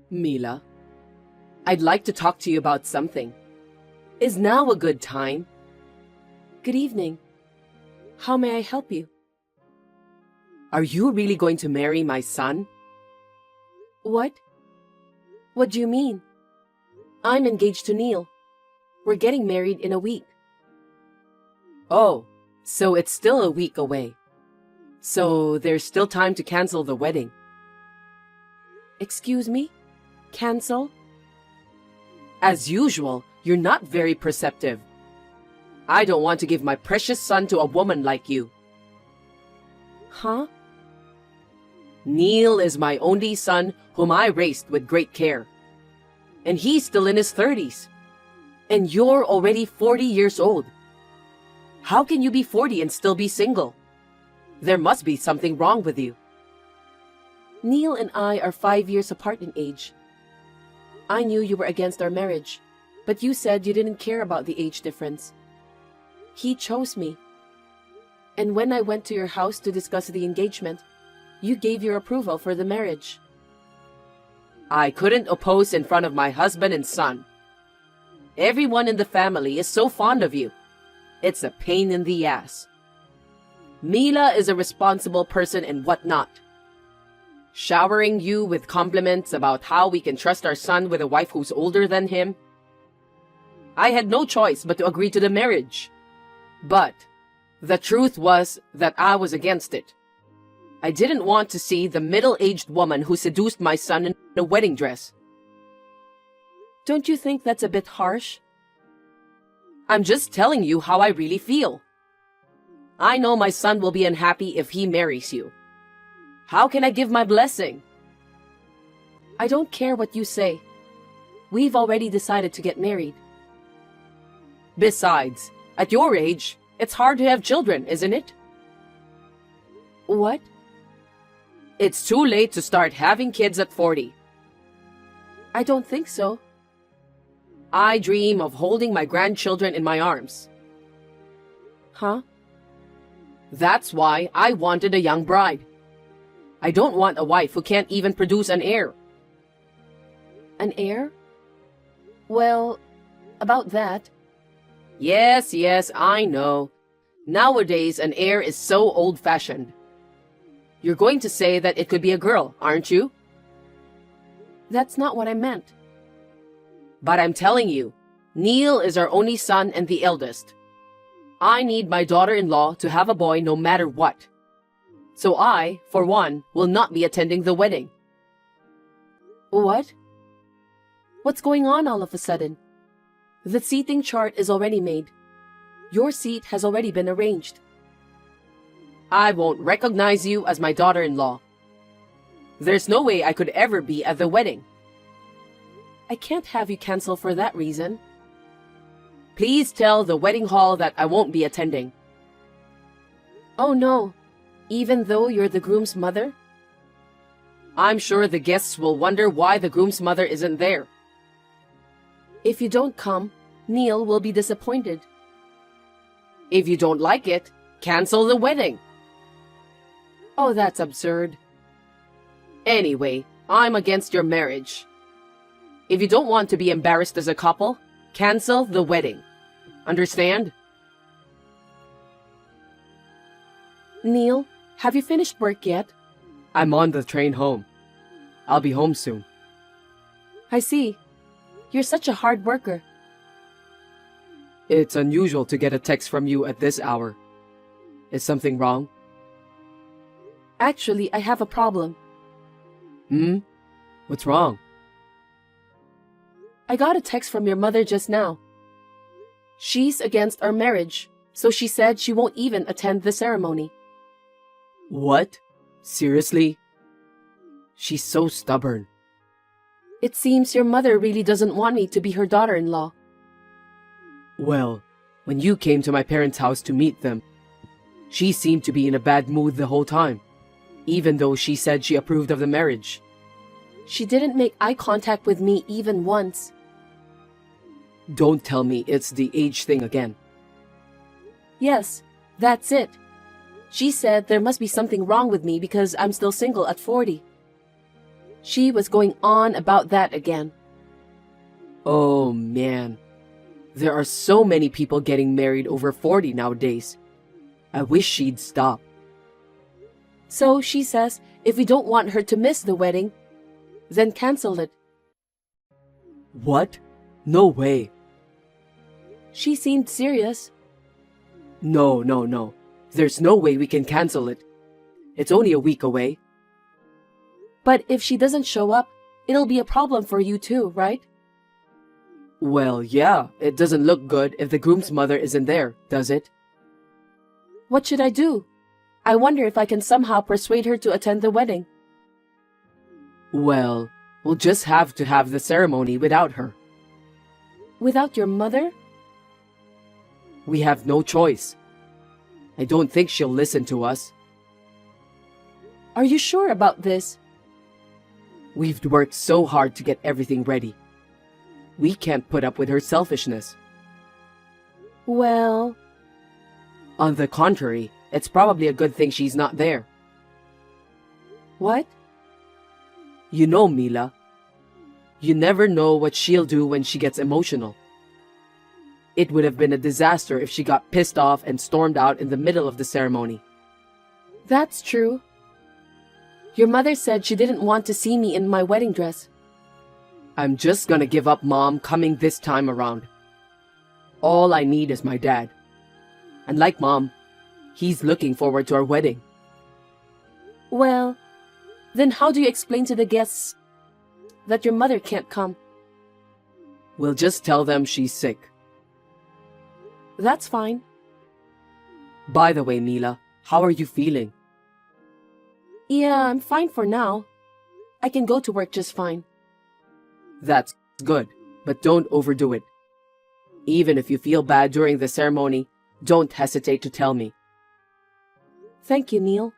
Mila, I'd like to talk to you about something. Is now a good time? Good evening. How may I help you? Are you really going to marry my son? What? What do you mean? I'm engaged to Neil. We're getting married in a week. Oh, so it's still a week away. So there's still time to cancel the wedding. Excuse me? Cancel? As usual, you're not very perceptive. I don't want to give my precious son to a woman like you. Huh? Neil is my only son whom I raised with great care. And he's still in his 30s. And you're already 40 years old. How can you be 40 and still be single? There must be something wrong with you. Neil and I are 5 years apart in age. I knew you were against our marriage, but you said you didn't care about the age difference. He chose me. And when I went to your house to discuss the engagement, you gave your approval for the marriage. I couldn't oppose in front of my husband and son. Everyone in the family is so fond of you. It's a pain in the ass. Mila is a responsible person and whatnot. Showering you with compliments about how we can trust our son with a wife who's older than him. I had no choice but to agree to the marriage. But the truth was that I was against it. I didn't want to see the middle-aged woman who seduced my son in a wedding dress. Don't you think that's a bit harsh? I'm just telling you how I really feel. I know my son will be unhappy if he marries you. How can I give my blessing? I don't care what you say. We've already decided to get married. Besides, at your age, it's hard to have children, isn't it? What? It's too late to start having kids at 40. I don't think so. I dream of holding my grandchildren in my arms. Huh? That's why I wanted a young bride. I don't want a wife who can't even produce an heir. An heir? Well, about that. Yes, I know. Nowadays, an heir is so old-fashioned. You're going to say that it could be a girl, aren't you? That's not what I meant. But I'm telling you, Neil is our only son and the eldest. I need my daughter-in-law to have a boy no matter what. So I, for one, will not be attending the wedding. What? What's going on all of a sudden? The seating chart is already made. Your seat has already been arranged. I won't recognize you as my daughter-in-law. There's no way I could ever be at the wedding. I can't have you cancel for that reason. Please tell the wedding hall that I won't be attending. Oh no, even though you're the groom's mother? I'm sure the guests will wonder why the groom's mother isn't there. If you don't come, Neil will be disappointed. If you don't like it, cancel the wedding. Oh, that's absurd. Anyway, I'm against your marriage. If you don't want to be embarrassed as a couple, cancel the wedding. Understand? Neil, have you finished work yet? I'm on the train home. I'll be home soon. I see. You're such a hard worker. It's unusual to get a text from you at this hour. Is something wrong? Actually, I have a problem. What's wrong? I got a text from your mother just now. She's against our marriage, so she said she won't even attend the ceremony. What? Seriously? She's so stubborn. It seems your mother really doesn't want me to be her daughter-in-law. Well, when you came to my parents' house to meet them, she seemed to be in a bad mood the whole time, even though she said she approved of the marriage. She didn't make eye contact with me even once. Don't tell me it's the age thing again. Yes, that's it. She said there must be something wrong with me because I'm still single at 40. She was going on about that again. Oh man, there are so many people getting married over 40 nowadays. I wish she'd stop. So she says if we don't want her to miss the wedding, then cancel it. What? No way. She seemed serious. No. There's no way we can cancel it. It's only a week away. But if she doesn't show up, it'll be a problem for you too, right? Well, yeah, it doesn't look good if the groom's mother isn't there, does it? What should I do? I wonder if I can somehow persuade her to attend the wedding. Well, we'll just have to have the ceremony without her. Without your mother? We have no choice. I don't think she'll listen to us. Are you sure about this? We've worked so hard to get everything ready. We can't put up with her selfishness. Well, On the contrary, it's probably a good thing she's not there. what? You know, Mila, you never know what she'll do when she gets emotional. It would have been a disaster if she got pissed off and stormed out in the middle of the ceremony. That's true. Your mother said she didn't want to see me in my wedding dress. I'm just gonna give up Mom coming this time around. All I need is my dad. And like Mom, he's looking forward to our wedding. Well, then how do you explain to the guests that your mother can't come? We'll just tell them she's sick. That's fine. By the way, Mila, how are you feeling? Yeah, I'm fine for now. I can go to work just fine. That's good, but don't overdo it. Even if you feel bad during the ceremony, don't hesitate to tell me. Thank you, Neil.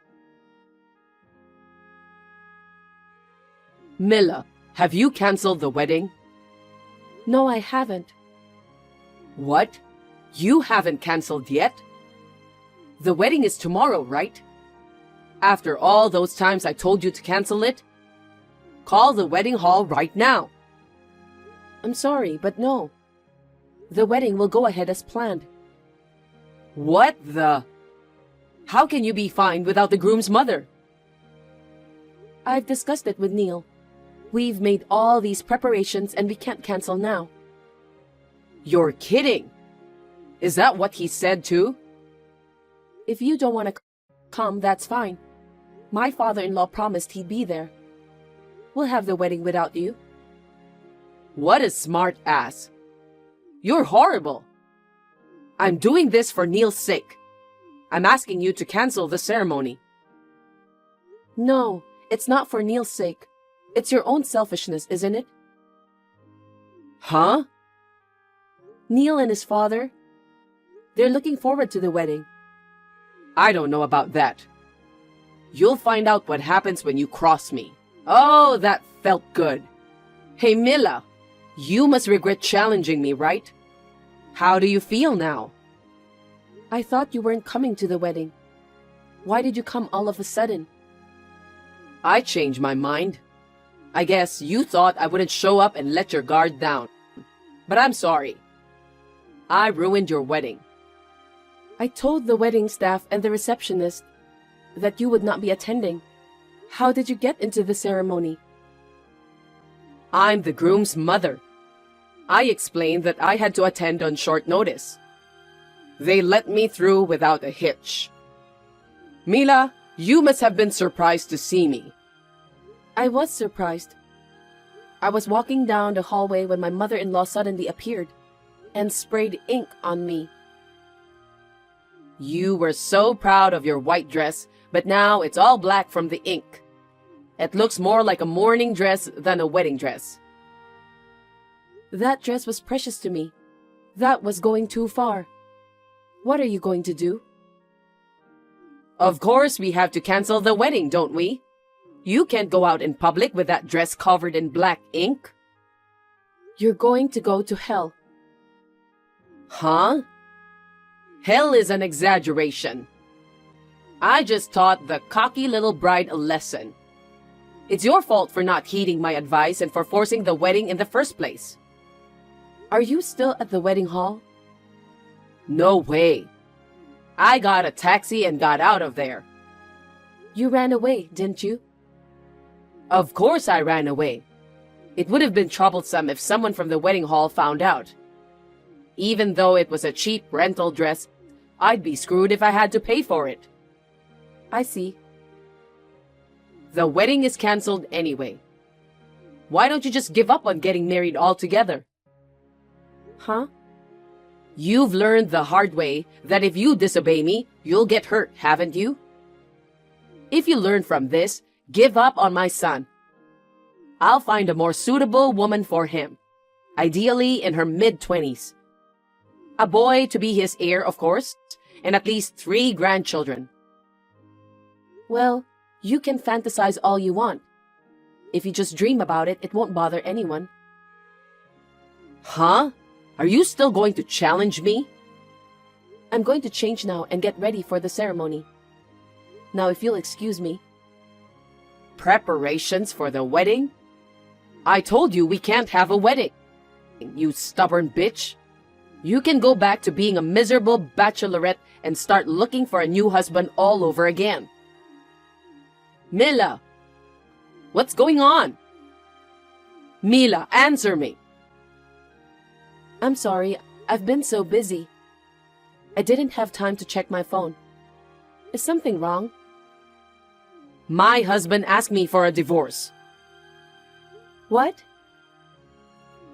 Mila, have you canceled the wedding? No, I haven't. What? You haven't canceled yet? The wedding is tomorrow, right? After all those times I told you to cancel it? Call the wedding hall right now. I'm sorry, but no. The wedding will go ahead as planned. What the? How can you be fine without the groom's mother? I've discussed it with Neil. We've made all these preparations and we can't cancel now. You're kidding. Is that what he said too? If you don't want to come, that's fine. My father-in-law promised he'd be there. We'll have the wedding without you. What a smart ass. You're horrible. I'm doing this for Neil's sake. I'm asking you to cancel the ceremony. No, it's not for Neil's sake. It's your own selfishness, isn't it? Huh? Neil and his father, they're looking forward to the wedding. I don't know about that. You'll find out what happens when you cross me. Oh, that felt good. Hey, Mila, you must regret challenging me, right? How do you feel now? I thought you weren't coming to the wedding. Why did you come all of a sudden? I changed my mind. I guess you thought I wouldn't show up and let your guard down. But I'm sorry. I ruined your wedding. I told the wedding staff and the receptionist that you would not be attending. How did you get into the ceremony? I'm the groom's mother. I explained that I had to attend on short notice. They let me through without a hitch. Mila, you must have been surprised to see me. I was surprised. I was walking down the hallway when my mother-in-law suddenly appeared and sprayed ink on me. You were so proud of your white dress, but now it's all black from the ink. It looks more like a mourning dress than a wedding dress. That dress was precious to me. That was going too far. What are you going to do? Of course we have to cancel the wedding, don't we? You can't go out in public with that dress covered in black ink. You're going to go to hell. Huh? Hell is an exaggeration. I just taught the cocky little bride a lesson. It's your fault for not heeding my advice and for forcing the wedding in the first place. Are you still at the wedding hall? No way. I got a taxi and got out of there. You ran away, didn't you? Of course I ran away. It would have been troublesome if someone from the wedding hall found out. Even though it was a cheap rental dress, I'd be screwed if I had to pay for it. I see. The wedding is cancelled anyway. Why don't you just give up on getting married altogether? Huh? You've learned the hard way that if you disobey me, you'll get hurt, haven't you? If you learn from this, give up on my son. I'll find a more suitable woman for him, ideally in her mid-20s. A boy to be his heir, of course, and at least 3 grandchildren. Well, you can fantasize all you want. If you just dream about it, it won't bother anyone. Huh? Are you still going to challenge me? I'm going to change now and get ready for the ceremony. Now, if you'll excuse me. Preparations for the wedding? I told you we can't have a wedding, you stubborn bitch. You can go back to being a miserable bachelorette and start looking for a new husband all over again. Mila, what's going on? Mila, answer me. I'm sorry, I've been so busy. I didn't have time to check my phone. Is something wrong? My husband asked me for a divorce. What?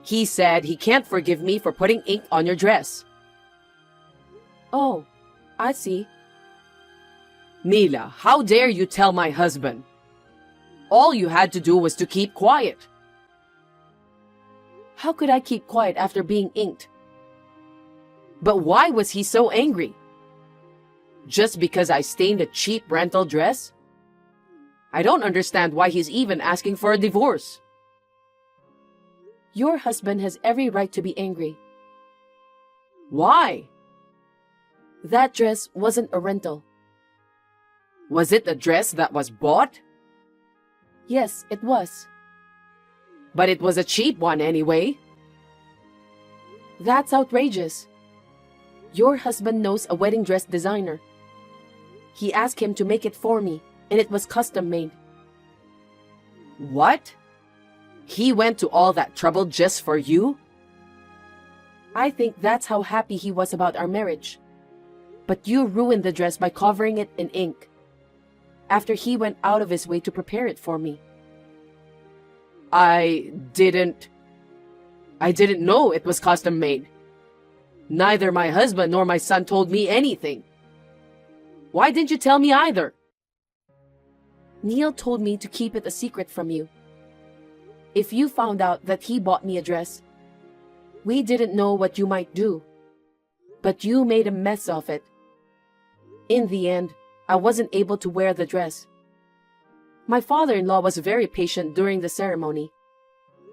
He said he can't forgive me for putting ink on your dress. Oh, I see. Mila, how dare you tell my husband? All you had to do was to keep quiet. How could I keep quiet after being inked? But why was he so angry? Just because I stained a cheap rental dress? I don't understand why he's even asking for a divorce. Your husband has every right to be angry. Why? That dress wasn't a rental. Was it a dress that was bought? Yes, it was. But it was a cheap one anyway. That's outrageous. Your husband knows a wedding dress designer. He asked him to make it for me, and it was custom made. What? He went to all that trouble just for you? I think that's how happy he was about our marriage. But you ruined the dress by covering it in ink, after he went out of his way to prepare it for me. I didn't know it was custom made. Neither my husband nor my son told me anything. Why didn't you tell me either? Neil told me to keep it a secret from you. If you found out that he bought me a dress, we didn't know what you might do. But you made a mess of it. In the end, I wasn't able to wear the dress. My father-in-law was very patient during the ceremony,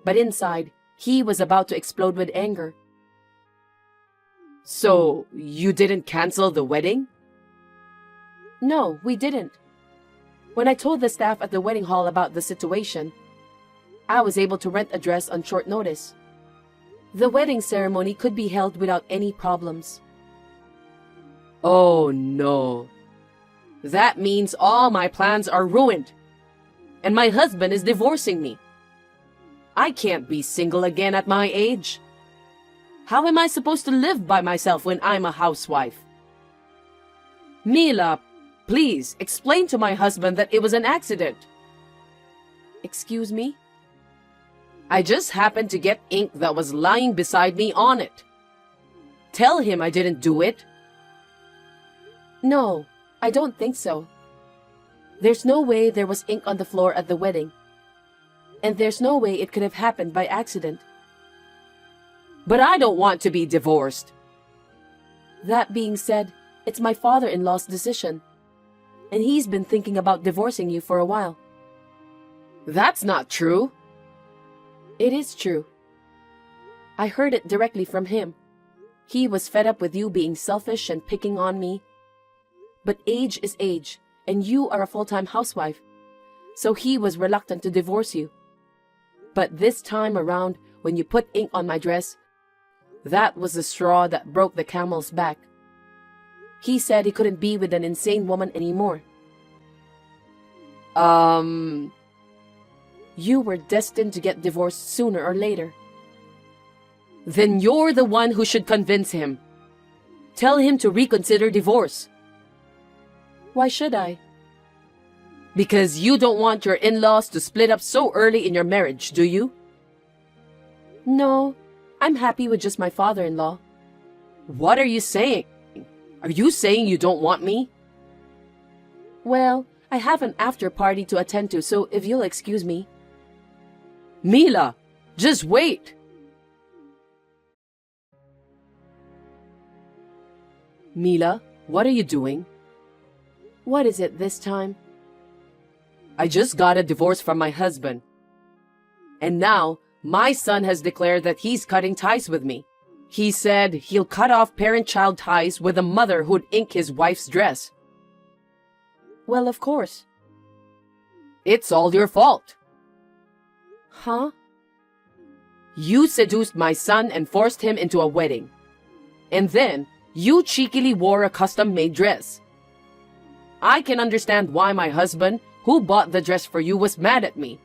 but inside, he was about to explode with anger. So, you didn't cancel the wedding? No, we didn't. When I told the staff at the wedding hall about the situation, I was able to rent a dress on short notice. The wedding ceremony could be held without any problems. Oh no. That means all my plans are ruined. And my husband is divorcing me. I can't be single again at my age. How am I supposed to live by myself when I'm a housewife? Mila, please explain to my husband that it was an accident. Excuse me? I just happened to get ink that was lying beside me on it. Tell him I didn't do it. No, I don't think so. There's no way there was ink on the floor at the wedding. And there's no way it could have happened by accident. But I don't want to be divorced. That being said, it's my father-in-law's decision. And he's been thinking about divorcing you for a while. That's not true. It is true. I heard it directly from him. He was fed up with you being selfish and picking on me. But age is age, and you are a full-time housewife. so he was reluctant to divorce you. But this time around, when you put ink on my dress, that was the straw that broke the camel's back. He said he couldn't be with an insane woman anymore. You were destined to get divorced sooner or later. Then you're the one who should convince him. Tell him to reconsider divorce. Why should I? Because you don't want your in-laws to split up so early in your marriage, do you? No, I'm happy with just my father-in-law. What are you saying? Are you saying you don't want me? Well, I have an after party to attend to, so if you'll excuse me. Mila, just wait. Mila, what are you doing? What is it this time? I just got a divorce from my husband. And now, my son has declared that he's cutting ties with me. He said he'll cut off parent-child ties with a mother who'd ink his wife's dress. Well, of course. It's all your fault. Huh? You seduced my son and forced him into a wedding. And then, you cheekily wore a custom-made dress. I can understand why my husband, who bought the dress for you, was mad at me.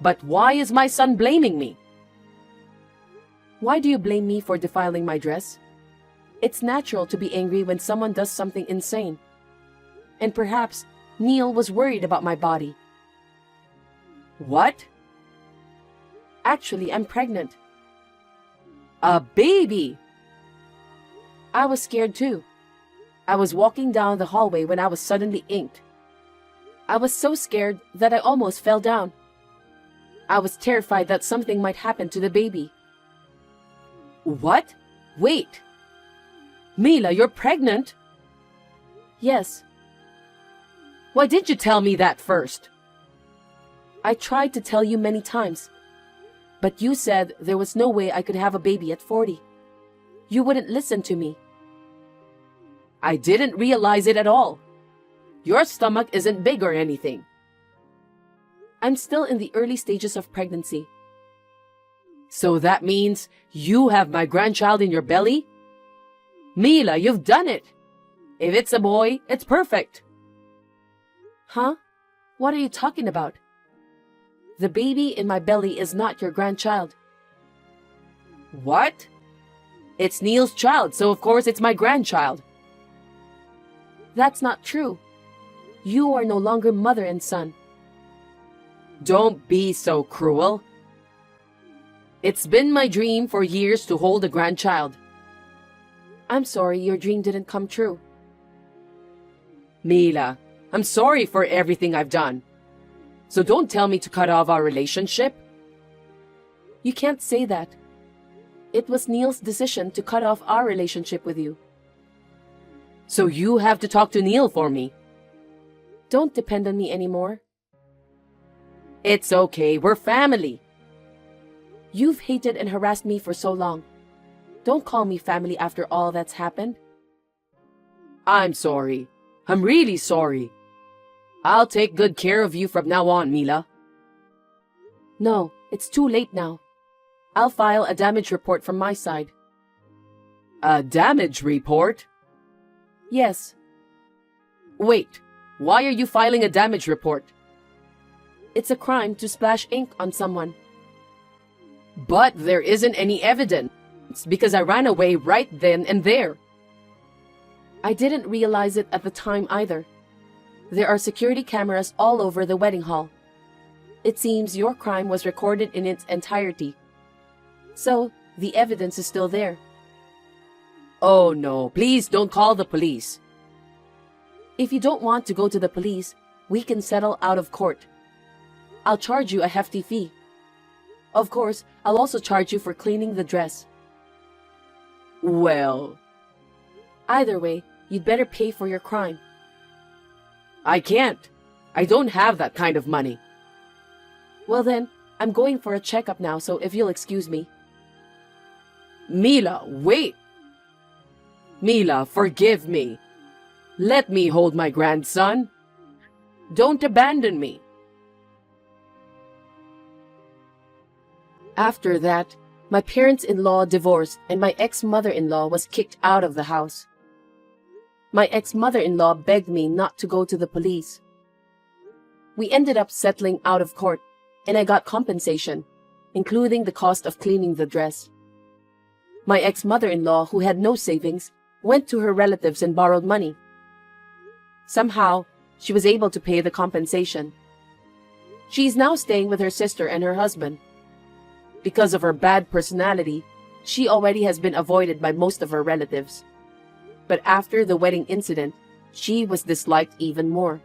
But why is my son blaming me? Why do you blame me for defiling my dress? It's natural to be angry when someone does something insane. And perhaps Neil was worried about my body. What? Actually, I'm pregnant. A baby? I was scared too. I was walking down the hallway when I was suddenly inked. I was so scared that I almost fell down. I was terrified that something might happen to the baby. What? Wait. Mila, you're pregnant? Yes. Why didn't you tell me that first? I tried to tell you many times, but you said there was no way I could have a baby at 40. You wouldn't listen to me. I didn't realize it at all. Your stomach isn't big or anything. I'm still in the early stages of pregnancy. So that means you have my grandchild in your belly? Mila, you've done it. If it's a boy, it's perfect. Huh? What are you talking about? The baby in my belly is not your grandchild. What? It's Neil's child, so of course it's my grandchild. That's not true. You are no longer mother and son. Don't be so cruel. It's been my dream for years to hold a grandchild. I'm sorry your dream didn't come true. Mila, I'm sorry for everything I've done. So don't tell me to cut off our relationship. You can't say that. It was Neil's decision to cut off our relationship with you. So you have to talk to Neil for me. Don't depend on me anymore. It's okay, we're family. You've hated and harassed me for so long. Don't call me family after all that's happened. I'm sorry. I'm really sorry. I'll take good care of you from now on, Mila. No, it's too late now. I'll file a damage report from my side. A damage report? Yes. Wait, why are you filing a damage report? It's a crime to splash ink on someone. But there isn't any evidence because I ran away right then and there. I didn't realize it at the time either. There are security cameras all over the wedding hall. It seems your crime was recorded in its entirety. So, the evidence is still there. Oh no, please don't call the police. If you don't want to go to the police, we can settle out of court. I'll charge you a hefty fee. Of course, I'll also charge you for cleaning the dress. Well, either way, you'd better pay for your crime. I can't. I don't have that kind of money. Well then, I'm going for a checkup now, so if you'll excuse me. Mila, wait. Mila, forgive me. Let me hold my grandson. Don't abandon me. After that, my parents-in-law divorced and my ex-mother-in-law was kicked out of the house. My ex-mother-in-law begged me not to go to the police. We ended up settling out of court, and I got compensation, including the cost of cleaning the dress. My ex-mother-in-law, who had no savings, went to her relatives and borrowed money. Somehow, she was able to pay the compensation. She is now staying with her sister and her husband. Because of her bad personality, she already has been avoided by most of her relatives. But after the wedding incident, she was disliked even more.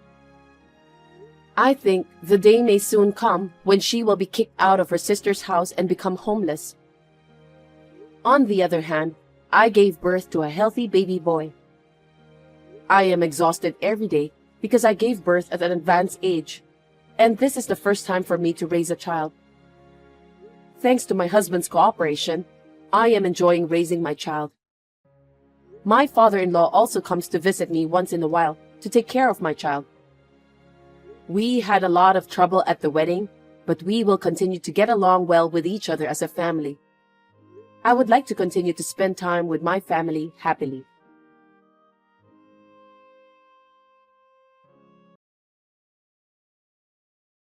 I think the day may soon come when she will be kicked out of her sister's house and become homeless. On the other hand, I gave birth to a healthy baby boy. I am exhausted every day because I gave birth at an advanced age, and this is the first time for me to raise a child. Thanks to my husband's cooperation, I am enjoying raising my child. My father-in-law also comes to visit me once in a while to take care of my child. We had a lot of trouble at the wedding, but we will continue to get along well with each other as a family. I would like to continue to spend time with my family happily.